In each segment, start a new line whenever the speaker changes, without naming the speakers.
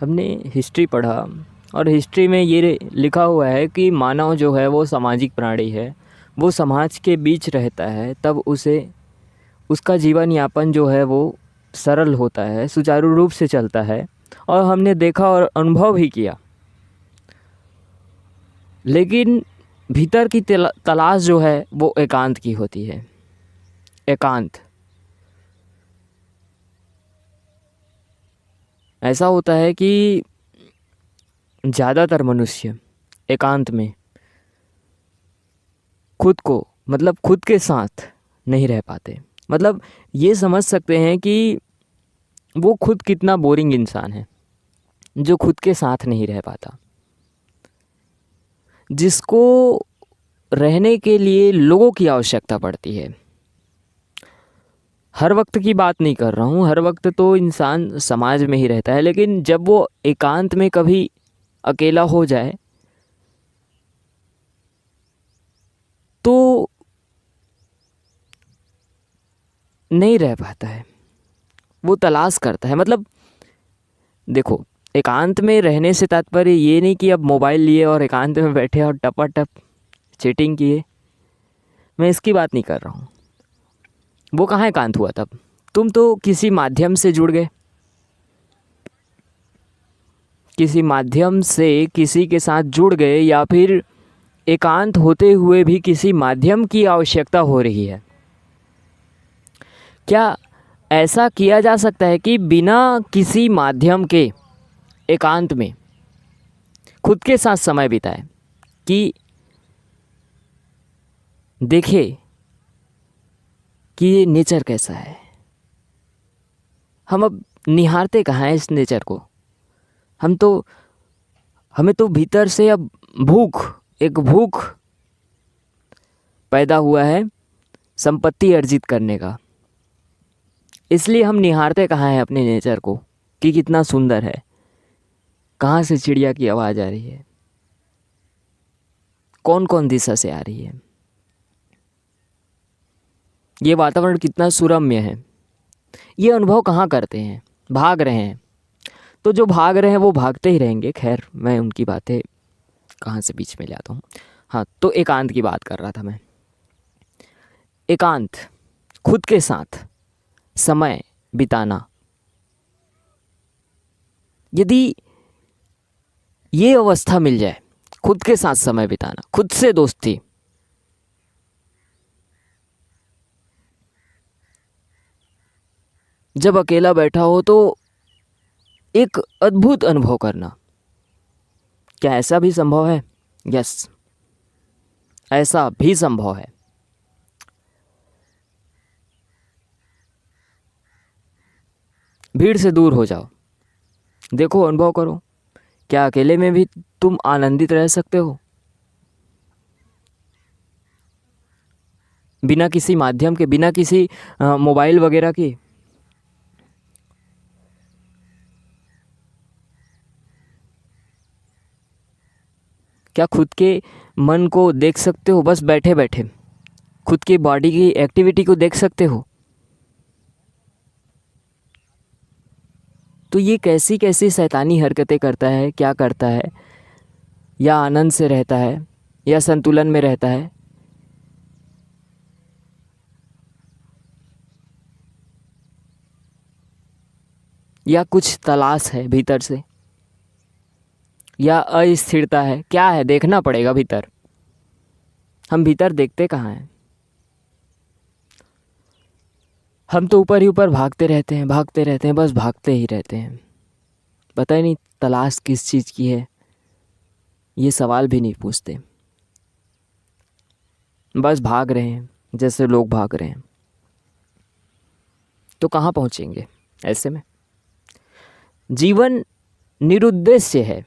हमने हिस्ट्री पढ़ा और हिस्ट्री में ये लिखा हुआ है कि मानव जो है वो सामाजिक प्राणी है। वो समाज के बीच रहता है तब उसे उसका जीवन यापन जो है वो सरल होता है, सुचारू रूप से चलता है। और हमने देखा और अनुभव भी किया। लेकिन भीतर की तलाश जो है वो एकांत की होती है। एकांत ऐसा होता है कि ज़्यादातर मनुष्य एकांत में खुद को मतलब खुद के साथ नहीं रह पाते। मतलब ये समझ सकते हैं कि वो खुद कितना बोरिंग इंसान है जो खुद के साथ नहीं रह पाता, जिसको रहने के लिए लोगों की आवश्यकता पड़ती है। हर वक्त की बात नहीं कर रहा हूँ, हर वक्त तो इंसान समाज में ही रहता है, लेकिन जब वो एकांत में कभी अकेला हो जाए तो नहीं रह पाता है, वो तलाश करता है। मतलब देखो, एकांत में रहने से तात्पर्य ये नहीं कि अब मोबाइल लिए और एकांत में बैठे और टपाटप चीटिंग किए, मैं इसकी बात नहीं कर रहा हूँ। वो कहाँ एकांत हुआ तब? तुम तो किसी माध्यम से जुड़ गए, किसी माध्यम से किसी के साथ जुड़ गए, या फिर एकांत होते हुए भी किसी माध्यम की आवश्यकता हो रही है। क्या ऐसा किया जा सकता है कि बिना किसी माध्यम के एकांत में खुद के साथ समय बिताए, कि देखे कि ये नेचर कैसा है? हम अब निहारते कहाँ हैं इस नेचर को? हमें तो भीतर से अब एक भूख पैदा हुआ है संपत्ति अर्जित करने का। इसलिए हम निहारते कहाँ हैं अपने नेचर को कि कितना सुंदर है, कहाँ से चिड़िया की आवाज़ आ रही है, कौन कौन दिशा से आ रही है, ये वातावरण कितना सुरम्य है। ये अनुभव कहाँ करते हैं? भाग रहे हैं। तो जो भाग रहे हैं वो भागते ही रहेंगे। खैर, मैं उनकी बातें कहाँ से बीच में ले आता हूँ। हाँ, तो एकांत की बात कर रहा था मैं। एकांत, खुद के साथ समय बिताना, यदि ये अवस्था मिल जाए, खुद के साथ समय बिताना, खुद से दोस्ती, जब अकेला बैठा हो तो एक अद्भुत अनुभव करना, क्या ऐसा भी संभव है? यस, ऐसा भी संभव है। भीड़ से दूर हो जाओ, देखो, अनुभव करो, क्या अकेले में भी तुम आनंदित रह सकते हो? बिना किसी माध्यम के, बिना किसी मोबाइल वगैरह के। क्या खुद के मन को देख सकते हो बस बैठे बैठे? खुद की बॉडी की एक्टिविटी को देख सकते हो? तो ये कैसी कैसी शैतानी हरकतें करता है, क्या करता है? या आनंद से रहता है, या संतुलन में रहता है, या कुछ तलाश है भीतर से, या अस्थिरता है? क्या है? देखना पड़ेगा भीतर। हम भीतर देखते कहाँ हैं? हम तो ऊपर ही ऊपर भागते रहते हैं, भागते रहते हैं, बस भागते ही रहते हैं। पता ही नहीं तलाश किस चीज़ की है, ये सवाल भी नहीं पूछते। बस भाग रहे हैं जैसे लोग भाग रहे हैं। तो कहाँ पहुँचेंगे ऐसे में? जीवन निरुद्देश्य है।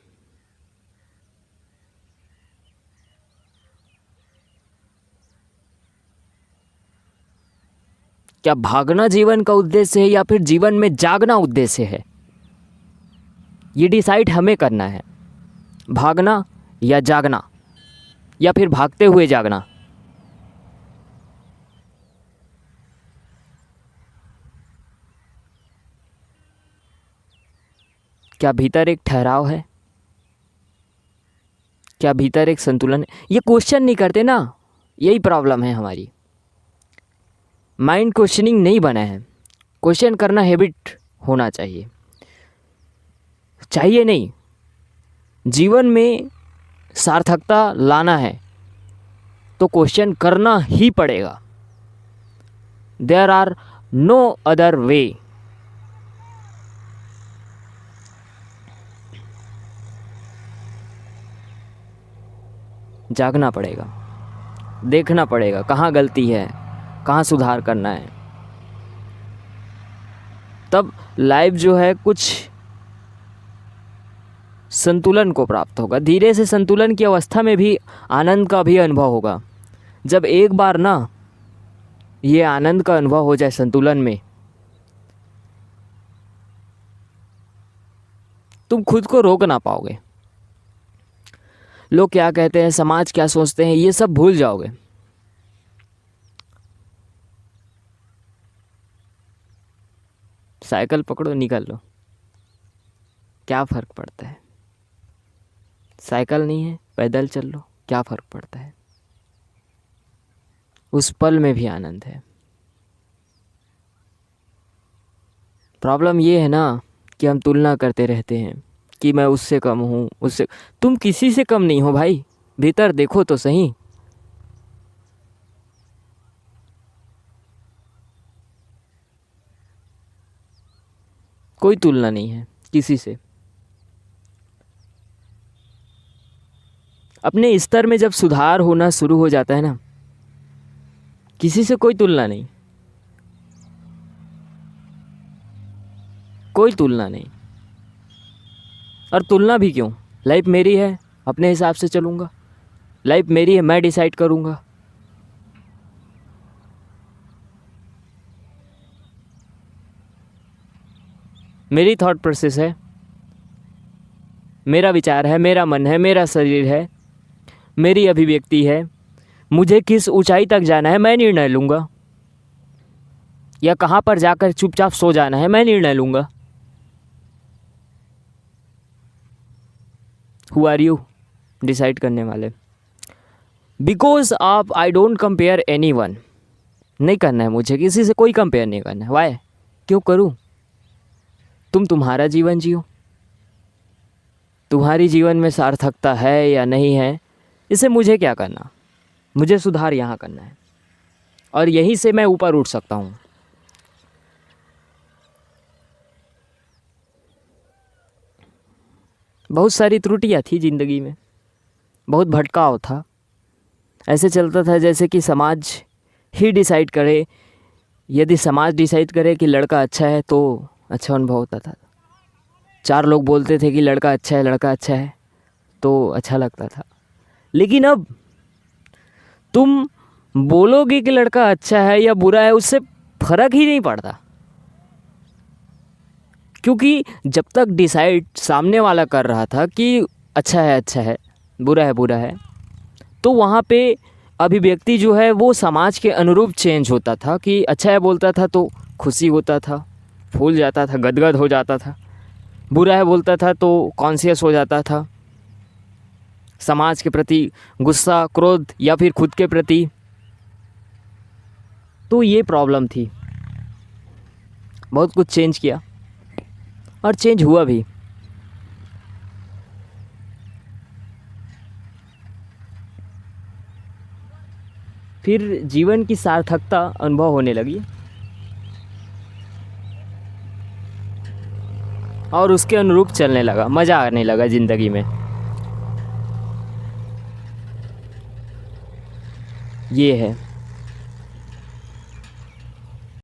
क्या भागना जीवन का उद्देश्य है, या फिर जीवन में जागना उद्देश्य है? ये डिसाइड हमें करना है। भागना या जागना, या फिर भागते हुए जागना। क्या भीतर एक ठहराव है? क्या भीतर एक संतुलन है? ये क्वेश्चन नहीं करते ना, यही प्रॉब्लम है हमारी। माइंड क्वेश्चनिंग नहीं बना है। क्वेश्चन करना हैबिट होना चाहिए। चाहिए नहीं, जीवन में सार्थकता लाना है तो क्वेश्चन करना ही पड़ेगा। There are no other way. जागना पड़ेगा, देखना पड़ेगा कहाँ गलती है, कहाँ सुधार करना है। तब लाइफ जो है कुछ संतुलन को प्राप्त होगा। धीरे से संतुलन की अवस्था में भी आनंद का भी अनुभव होगा। जब एक बार ना ये आनंद का अनुभव हो जाए संतुलन में, तुम खुद को रोक ना पाओगे। लोग क्या कहते हैं, समाज क्या सोचते हैं, ये सब भूल जाओगे। साइकिल पकड़ो, निकल लो, क्या फ़र्क पड़ता है। साइकिल नहीं है, पैदल चल लो, क्या फ़र्क पड़ता है। उस पल में भी आनंद है। प्रॉब्लम ये है ना कि हम तुलना करते रहते हैं कि मैं उससे कम हूँ, उससे। तुम किसी से कम नहीं हो भाई, भीतर देखो तो सही। कोई तुलना नहीं है किसी से। अपने स्तर में जब सुधार होना शुरू हो जाता है ना, किसी से कोई तुलना नहीं, कोई तुलना नहीं। और तुलना भी क्यों? लाइफ मेरी है, अपने हिसाब से चलूँगा। लाइफ मेरी है, मैं डिसाइड करूँगा। मेरी थॉट प्रोसेस है, मेरा विचार है, मेरा मन है, मेरा शरीर है, मेरी अभिव्यक्ति है। मुझे किस ऊंचाई तक जाना है मैं निर्णय लूँगा, या कहाँ पर जाकर चुपचाप सो जाना है मैं निर्णय लूँगा। हु आर यू डिसाइड करने वाले? बिकॉज आप I don't compare any one. नहीं करना है मुझे किसी से, कोई कंपेयर नहीं करना है। वाई? क्यों करूँ? तुम तुम्हारा जीवन जियो। तुम्हारी जीवन में सार्थकता है या नहीं है, इसे मुझे क्या करना। मुझे सुधार यहाँ करना है, और यहीं से मैं ऊपर उठ सकता हूँ। बहुत सारी त्रुटियाँ थी ज़िंदगी में, बहुत भटकाव था। ऐसे चलता था जैसे कि समाज ही डिसाइड करे। यदि समाज डिसाइड करे कि लड़का अच्छा है तो अच्छा अनुभव होता था। 4 लोग बोलते थे कि लड़का अच्छा है, लड़का अच्छा है, तो अच्छा लगता था। लेकिन अब तुम बोलोगे कि लड़का अच्छा है या बुरा है, उससे फ़र्क ही नहीं पड़ता। क्योंकि जब तक डिसाइड सामने वाला कर रहा था कि अच्छा है, बुरा है, तो वहाँ पे अभिव्यक्ति जो है वो समाज के अनुरूप चेंज होता था। कि अच्छा है बोलता था तो खुशी होता था, फूल जाता था, गदगद हो जाता था। बुरा है बोलता था तो कॉन्शियस हो जाता था, समाज के प्रति गुस्सा, क्रोध, या फिर खुद के प्रति। तो ये प्रॉब्लम थी। बहुत कुछ चेंज किया और चेंज हुआ भी। फिर जीवन की सार्थकता अनुभव होने लगी, और उसके अनुरूप चलने लगा, मज़ा आने लगा ज़िंदगी में। ये है।